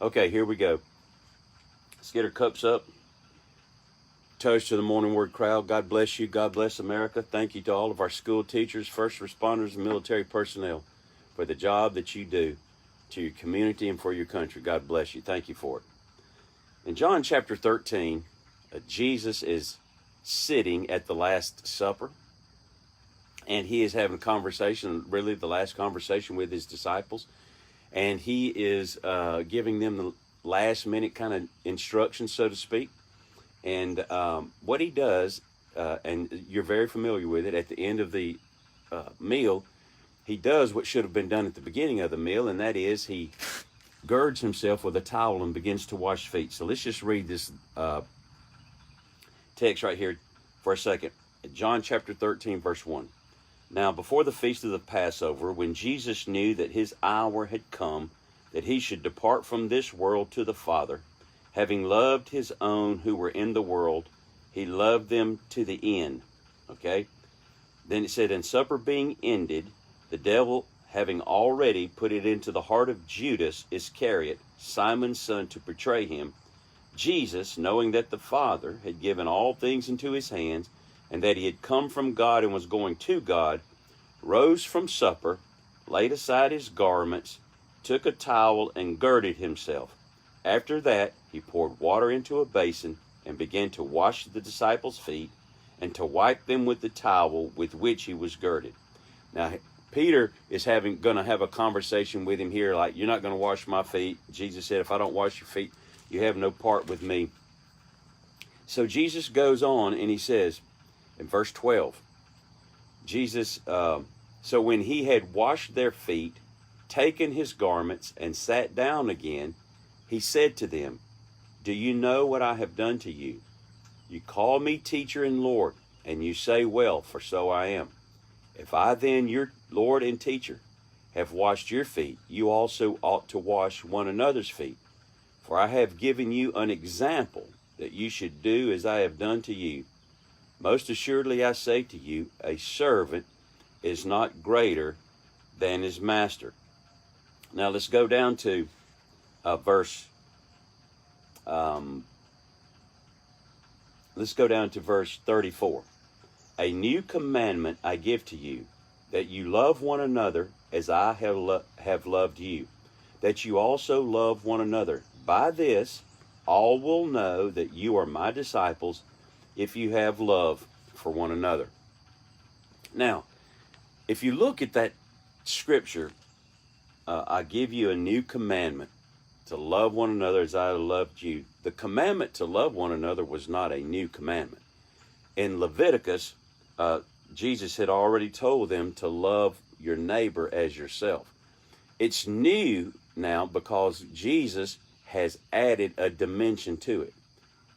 Okay, here we go. Let's get our cups up. Toast to the Morning Word crowd. God bless you. God bless America. Thank you to all of our school teachers, first responders, and military personnel for the job that you do to your community and for your country. God bless you. Thank you for it. In John chapter 13, Jesus is sitting at the Last Supper, and he is having a conversation, really the last conversation with his disciples, and he is giving them the last minute kind of instructions, so to speak. And what he does, and you're very familiar with it, at the end of the meal, he does what should have been done at the beginning of the meal, and that is he girds himself with a towel and begins to wash feet. So let's just read this text right here for a second. John chapter 13, verse 1. Now, before the feast of the Passover, when Jesus knew that his hour had come, that he should depart from this world to the Father, having loved his own who were in the world, he loved them to the end. Okay? Then it said, and supper being ended, the devil having already put it into the heart of Judas Iscariot, Simon's son, to betray him, Jesus, knowing that the Father had given all things into his hands, and that he had come from God and was going to God, rose from supper, laid aside his garments, took a towel, and girded himself. After that, he poured water into a basin and began to wash the disciples' feet and to wipe them with the towel with which he was girded. Now, Peter is going to have a conversation with him here, like, you're not going to wash my feet. Jesus said, if I don't wash your feet, you have no part with me. So Jesus goes on and he says, in verse 12, Jesus, so when he had washed their feet, taken his garments, and sat down again, he said to them, do you know what I have done to you? You call me teacher and Lord, and you say, well, for so I am. If I then, your Lord and teacher, have washed your feet, you also ought to wash one another's feet. For I have given you an example that you should do as I have done to you. Most assuredly I say to you, a servant is not greater than his master. Now let's go down to verse 34. A new commandment I give to you, that you love one another as I have loved you, that you also love one another. By this, all will know that you are my disciples, if you have love for one another. Now, if you look at that scripture, I give you a new commandment, to love one another as I loved you. The commandment to love one another was not a new commandment. In Leviticus, Jesus had already told them to love your neighbor as yourself. It's new now because Jesus has added a dimension to it.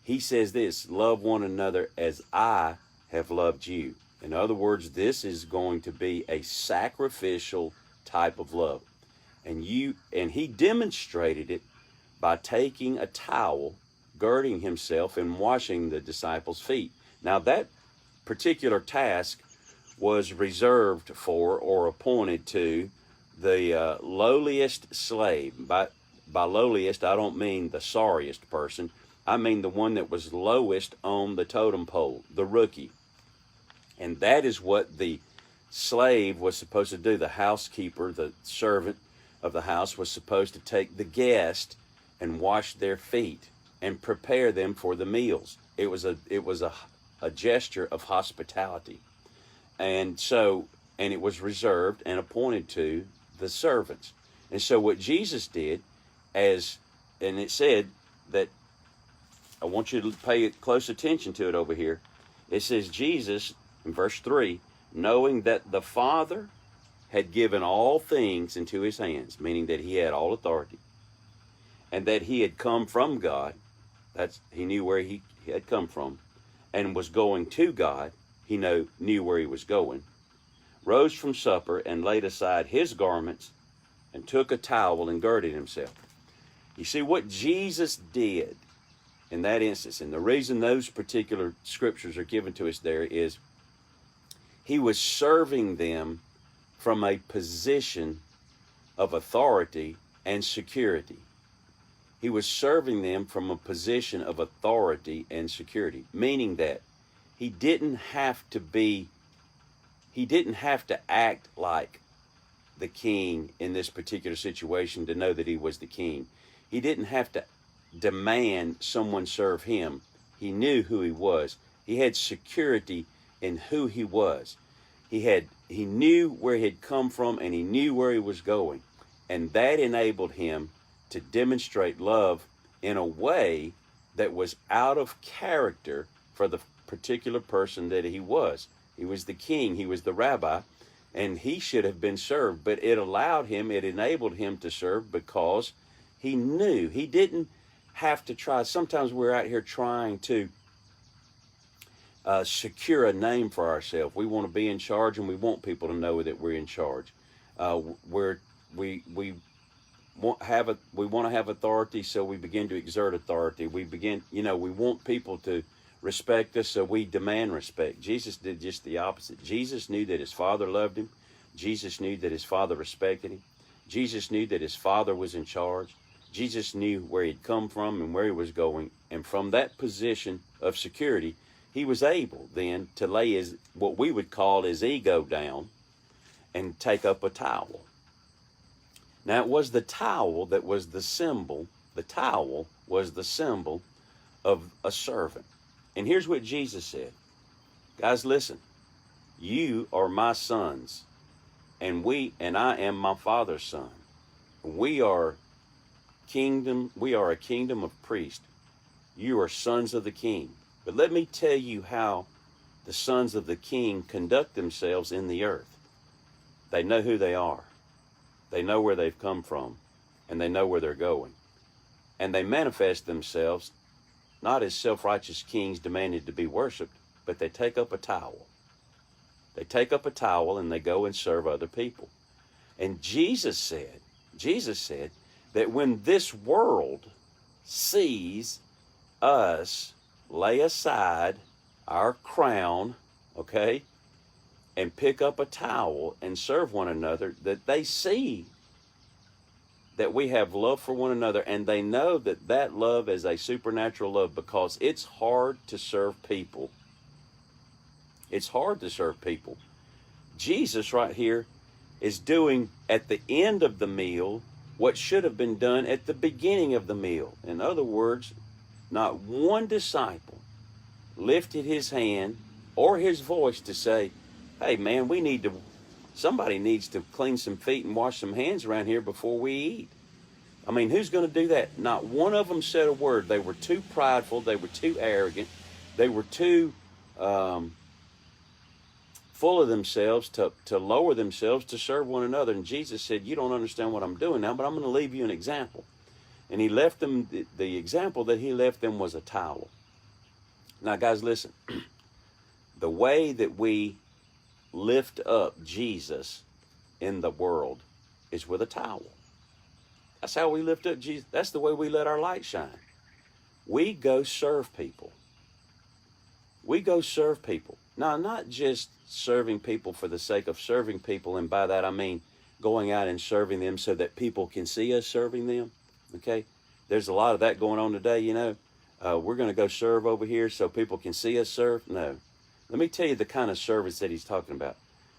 He says this, love one another as I have loved you. In other words, this is going to be a sacrificial type of love. And he demonstrated it by taking a towel, girding himself, and washing the disciples' feet. Now that particular task was reserved for or appointed to the lowliest slave. By lowliest, I don't mean the sorriest person. I mean the one that was lowest on the totem pole, the rookie. And that is what the slave was supposed to do. The housekeeper, the servant of the house, was supposed to take the guest and wash their feet and prepare them for the meals. It was a gesture of hospitality. And it was reserved and appointed to the servants. And so what Jesus did, and it said that, I want you to pay close attention to it over here. It says Jesus, in verse 3, knowing that the Father had given all things into his hands, meaning that he had all authority, and that he had come from God, he knew where he had come from, and was going to God, he knew where he was going, rose from supper and laid aside his garments and took a towel and girded himself. You see what Jesus did in that instance, and the reason those particular scriptures are given to us there is he was serving them from a position of authority and security. He was serving them from a position of authority and security, meaning that he didn't have to act like the king in this particular situation to know that he was the king. He didn't have to demand someone serve him. He knew who he was. He had security in who he was. He knew where he had come from, and he knew where he was going. And that enabled him to demonstrate love in a way that was out of character for the particular person that he was. He was the king, he was the rabbi, and he should have been served, but it enabled him to serve because he knew. He didn't have to try. Sometimes we're out here trying to secure a name for ourselves. We want to be in charge, and we want people to know that we're in charge. We want to have authority, so we begin to exert authority. We want people to respect us, so we demand respect. Jesus did just the opposite. Jesus knew that his Father loved him. Jesus knew that his Father respected him. Jesus knew that his Father was in charge. Jesus knew where he'd come from and where he was going. And from that position of security, he was able then to lay what we would call his ego down and take up a towel. Now, it was the towel that was the symbol. The towel was the symbol of a servant. And here's what Jesus said. Guys, listen. You are my sons, and I am my Father's son. We are a kingdom of priests. You are sons of the King. But let me tell you how the sons of the King conduct themselves in the earth. They know who they are. They know where they've come from, and they know where they're going. And they manifest themselves not as self-righteous kings demanded to be worshiped, but they take up a towel. They take up a towel and they go and serve other people. And Jesus said that when this world sees us lay aside our crown, okay, and pick up a towel and serve one another, that they see that we have love for one another, and they know that that love is a supernatural love, because it's hard to serve people. It's hard to serve people. Jesus right here is doing at the end of the meal what should have been done at the beginning of the meal. In other words, not one disciple lifted his hand or his voice to say, hey man, somebody needs to clean some feet and wash some hands around here before we eat. I mean, who's going to do that? Not one of them said a word. They were too prideful. They were too arrogant. They were too full of themselves to lower themselves to serve one another. And Jesus said, you don't understand what I'm doing now, but I'm going to leave you an example. And he left them, the example that he left them was a towel. Now, guys, listen. The way that we lift up Jesus in the world is with a towel. That's how we lift up Jesus. That's the way we let our light shine. We go serve people. We go serve people. Now, not just serving people for the sake of serving people, and by that I mean going out and serving them so that people can see us serving them, okay? There's a lot of that going on today, you know. We're going to go serve over here so people can see us serve. No. Let me tell you the kind of service that he's talking about.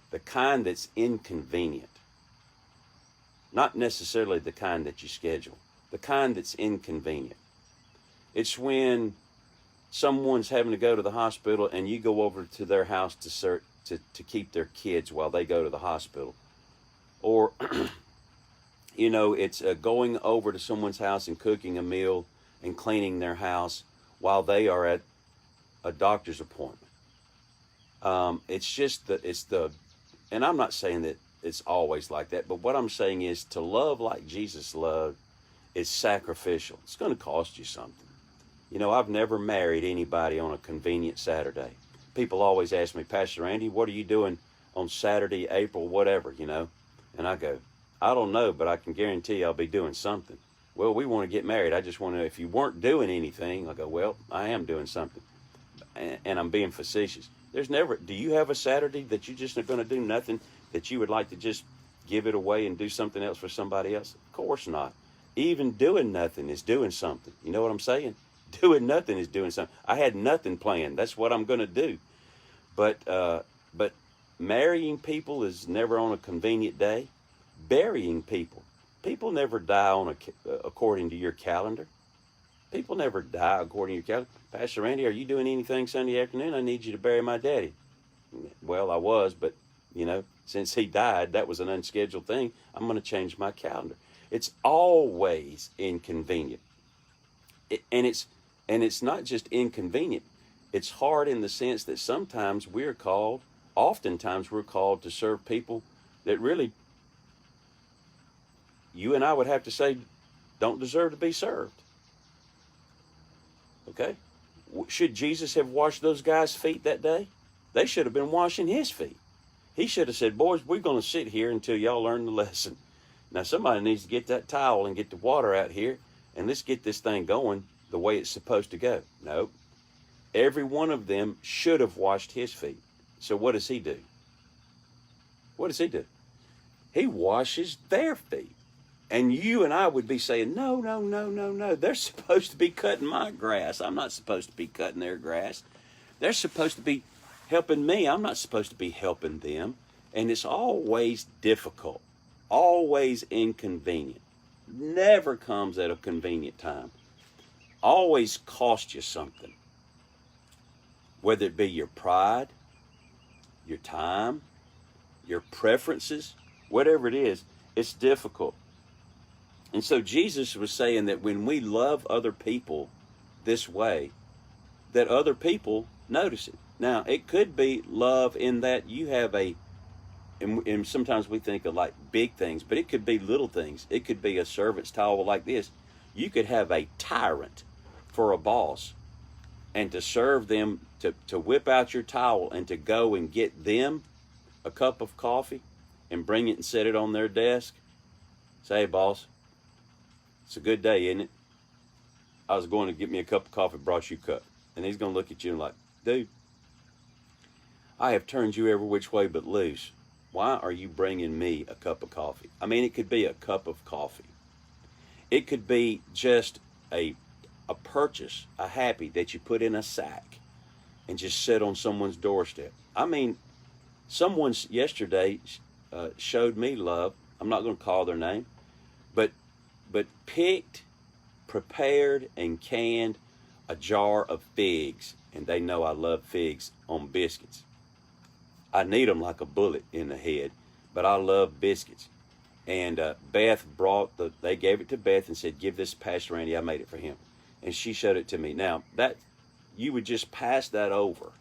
The kind that's inconvenient. Not necessarily the kind that you schedule. The kind that's inconvenient. It's when someone's having to go to the hospital and you go over to their house to keep their kids while they go to the hospital. Or, you know, it's going over to someone's house and cooking a meal and cleaning their house while they are at a doctor's appointment. And I'm not saying that it's always like that, but what I'm saying is to love like Jesus loved is sacrificial. It's going to cost you something. You know, I've never married anybody on a convenient Saturday. People always ask me, Pastor Andy, what are you doing on Saturday, April, whatever, you know? And I go, I don't know, but I can guarantee I'll be doing something. Well, we want to get married. I just want to know if you weren't doing anything. I go, well, I am doing something. And I'm being facetious. Do you have a Saturday that you just are going to do nothing, that you would like to just give it away and do something else for somebody else? Of course not. Even doing nothing is doing something. You know what I'm saying? Doing nothing is doing something. I had nothing planned. That's what I'm going to do. But marrying people is never on a convenient day. Burying people. People never die according to your calendar. People never die according to your calendar. Pastor Randy, are you doing anything Sunday afternoon? I need you to bury my daddy. Well, I was, but, since he died, that was an unscheduled thing. I'm going to change my calendar. It's always inconvenient. And it's not just inconvenient. It's hard in the sense that oftentimes we're called to serve people that really, you and I would have to say, don't deserve to be served. Okay? Should Jesus have washed those guys' feet that day? They should have been washing his feet. He should have said, boys, we're going to sit here until y'all learn the lesson. Now, somebody needs to get that towel and get the water out here, and let's get this thing going the way it's supposed to go. No. Every one of them should have washed his feet. So what does he do? What does he do? He washes their feet. And you and I would be saying, no. They're supposed to be cutting my grass. I'm not supposed to be cutting their grass. They're supposed to be helping me. I'm not supposed to be helping them. And it's always difficult, always inconvenient. Never comes at a convenient time. Always costs you something. Whether it be your pride, your time, your preferences, whatever it is, it's difficult. And so Jesus was saying that when we love other people this way, that other people notice it. Now, it could be love in that you have and sometimes we think of like big things, but it could be little things. It could be a servant's towel like this. You could have a tyrant for a boss, and to serve them, to whip out your towel and to go and get them a cup of coffee and bring it and set it on their desk. Say, hey, boss, it's a good day, isn't it? I was going to get me a cup of coffee, brought you a cup. And he's going to look at you and like, dude, I have turned you every which way but loose. Why are you bringing me a cup of coffee? I mean, it could be a cup of coffee. It could be just a purchase, a happy that you put in a sack and just sit on someone's doorstep. I mean, someone yesterday showed me love. I'm not going to call their name, but picked, prepared, and canned a jar of figs, and they know I love figs on biscuits. I need them like a bullet in the head, but I love biscuits. And Beth they gave it to Beth and said, give this to Pastor Randy, I made it for him. And she showed it to me. Now, that you would just pass that over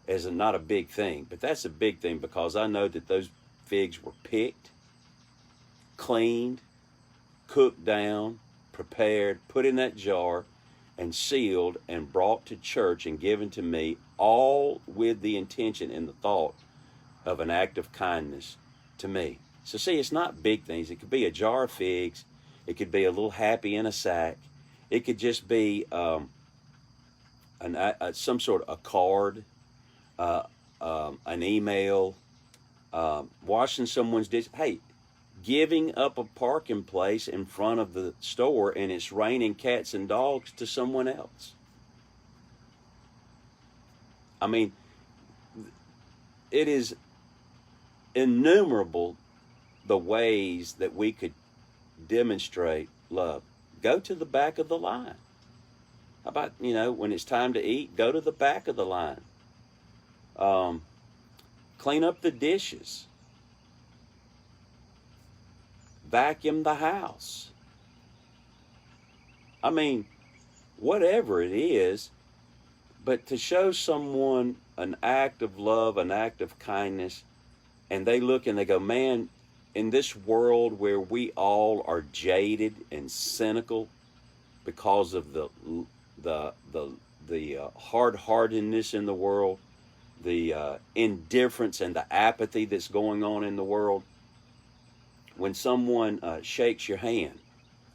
as not a big thing, but that's a big thing because I know that those figs were picked, cleaned, cooked down, prepared, put in that jar, and sealed and brought to church and given to me, all with the intention and the thought of an act of kindness to me. So see, it's not big things. It could be a jar of figs. It could be a little happy in a sack. It could just be some sort of a card, an email, washing someone's dish. Hey, giving up a parking place in front of the store and it's raining cats and dogs to someone else. I mean, it is innumerable the ways that we could demonstrate love. Go to the back of the line. How about, when it's time to eat, go to the back of the line. Clean up the dishes. Vacuum the house. I mean, whatever it is, but to show someone an act of love, an act of kindness, and they look and they go, man, in this world where we all are jaded and cynical because of the hard-heartedness in the world, the indifference and the apathy that's going on in the world, when someone shakes your hand,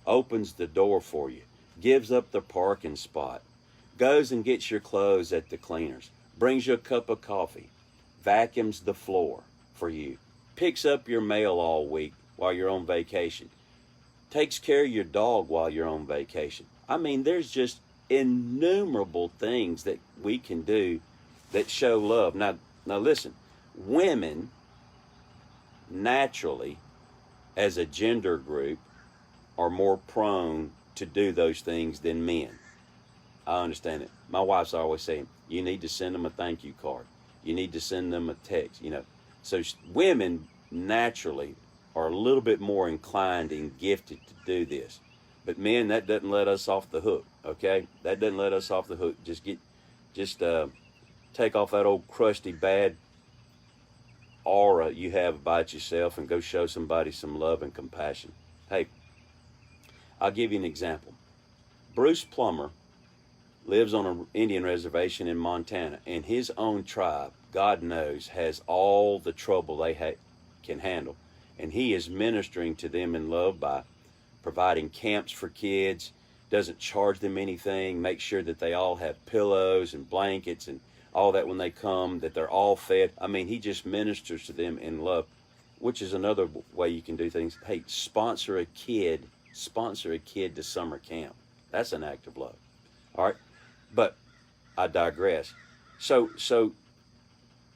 opens the door for you, gives up the parking spot, goes and gets your clothes at the cleaners, brings you a cup of coffee, vacuums the floor for you, picks up your mail all week while you're on vacation, takes care of your dog while you're on vacation. I mean, there's just innumerable things that we can do that show love. Now listen, women naturally, as a gender group, are more prone to do those things than men. I understand it. My wife's always saying, you need to send them a thank you card. You need to send them a text, you know. So women naturally are a little bit more inclined and gifted to do this. But men, that doesn't let us off the hook, okay? That doesn't let us off the hook. Just take off that old crusty bad aura you have about yourself and go show somebody some love and compassion. Hey, I'll give you an example. Bruce Plummer lives on an Indian reservation in Montana, and his own tribe, God knows, has all the trouble they can handle. And he is ministering to them in love by providing camps for kids, doesn't charge them anything, makes sure that they all have pillows and blankets and all that when they come, that they're all fed. I mean, he just ministers to them in love, which is another way you can do things. Hey, sponsor a kid to summer camp. That's an act of love. All right, but I digress. So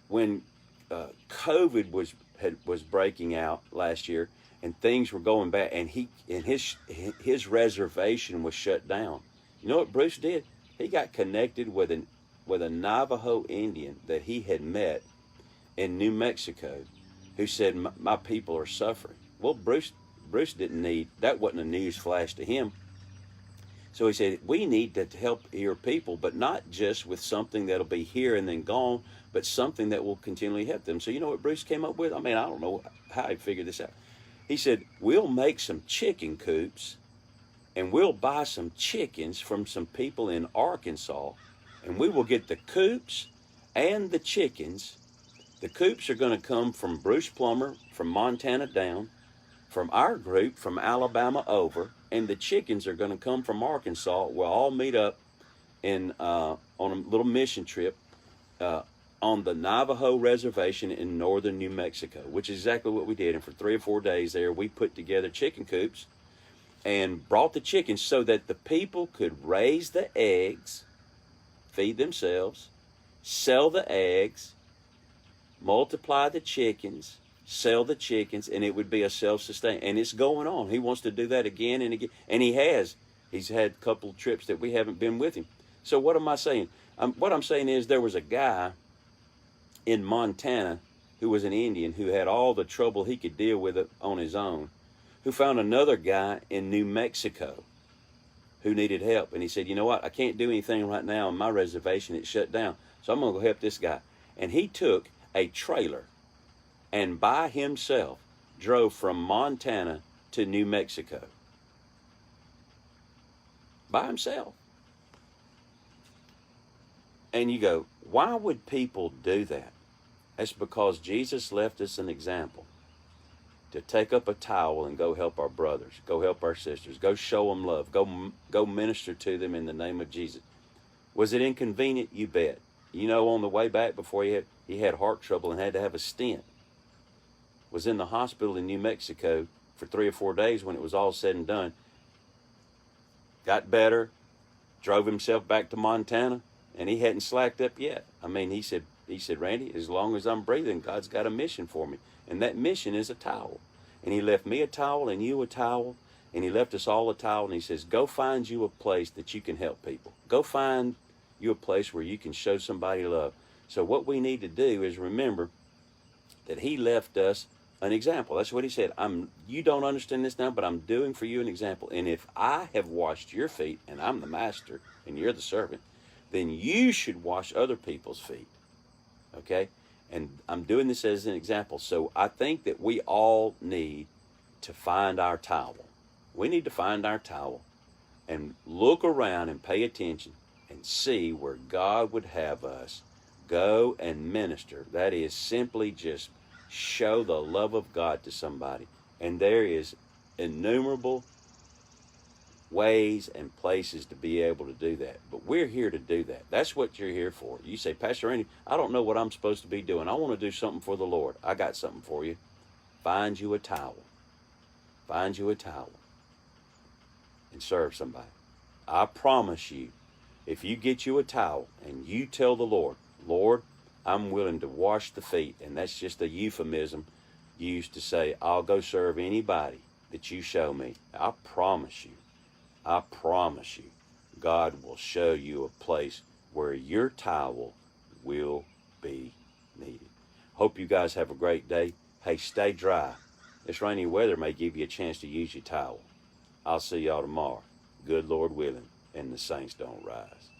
when COVID was breaking out last year and things were going bad, and his reservation was shut down, you know what Bruce did? He got connected with a Navajo Indian that he had met in New Mexico, who said, my people are suffering. Well, Bruce didn't need, that wasn't a news flash to him. So he said, we need to help your people, but not just with something that'll be here and then gone, but something that will continually help them. So you know what Bruce came up with? I mean, I don't know how he figured this out. He said, we'll make some chicken coops, and we'll buy some chickens from some people in Arkansas, and we will get the coops and the chickens. The coops are going to come from Bruce Plummer, from Montana down, from our group, from Alabama over, and the chickens are going to come from Arkansas. We'll all meet up on a little mission trip on the Navajo Reservation in northern New Mexico, which is exactly what we did. And for 3 or 4 days there, we put together chicken coops and brought the chickens so that the people could raise the eggs, feed themselves, sell the eggs, multiply the chickens, sell the chickens, and it would be a self-sustain. And it's going on. He wants to do that again and again. And he has. He's had a couple of trips that we haven't been with him. So what am I saying? What I'm saying is there was a guy in Montana who was an Indian who had all the trouble he could deal with it on his own, who found another guy in New Mexico who needed help. And he said, you know what? I can't do anything right now on my reservation. It's shut down. So I'm going to go help this guy. And he took a trailer and by himself drove from Montana to New Mexico. By himself. And you go, why would people do that? That's because Jesus left us an example to take up a towel and go help our brothers, go help our sisters, go show them love, go minister to them in the name of Jesus. Was it inconvenient? You bet. You know, on the way back before he had heart trouble and had to have a stent. Was in the hospital in New Mexico for 3 or 4 days when it was all said and done. Got better, drove himself back to Montana, and he hadn't slacked up yet. I mean, he said, Randy, as long as I'm breathing, God's got a mission for me. And that mission is a towel. And he left me a towel and you a towel. And he left us all a towel. And he says, go find you a place that you can help people. Go find you a place where you can show somebody love. So what we need to do is remember that he left us an example. That's what he said. You don't understand this now, but I'm doing for you an example. And if I have washed your feet, and I'm the master, and you're the servant, then you should wash other people's feet. Okay? And I'm doing this as an example. So I think that we all need to find our towel. We need to find our towel and look around and pay attention and see where God would have us go and minister. That is simply just show the love of God to somebody. And there is innumerable ways and places to be able to do that. But we're here to do that. That's what you're here for. You say, Pastor Randy, I don't know what I'm supposed to be doing. I want to do something for the Lord. I got something for you. Find you a towel. Find you a towel. and serve somebody. I promise you, if you get you a towel and you tell the Lord, Lord, I'm willing to wash the feet, and that's just a euphemism used to say, I'll go serve anybody that you show me. I promise you, God will show you a place where your towel will be needed. Hope you guys have a great day. Hey, stay dry. This rainy weather may give you a chance to use your towel. I'll see y'all tomorrow, good Lord willing, and the saints don't rise.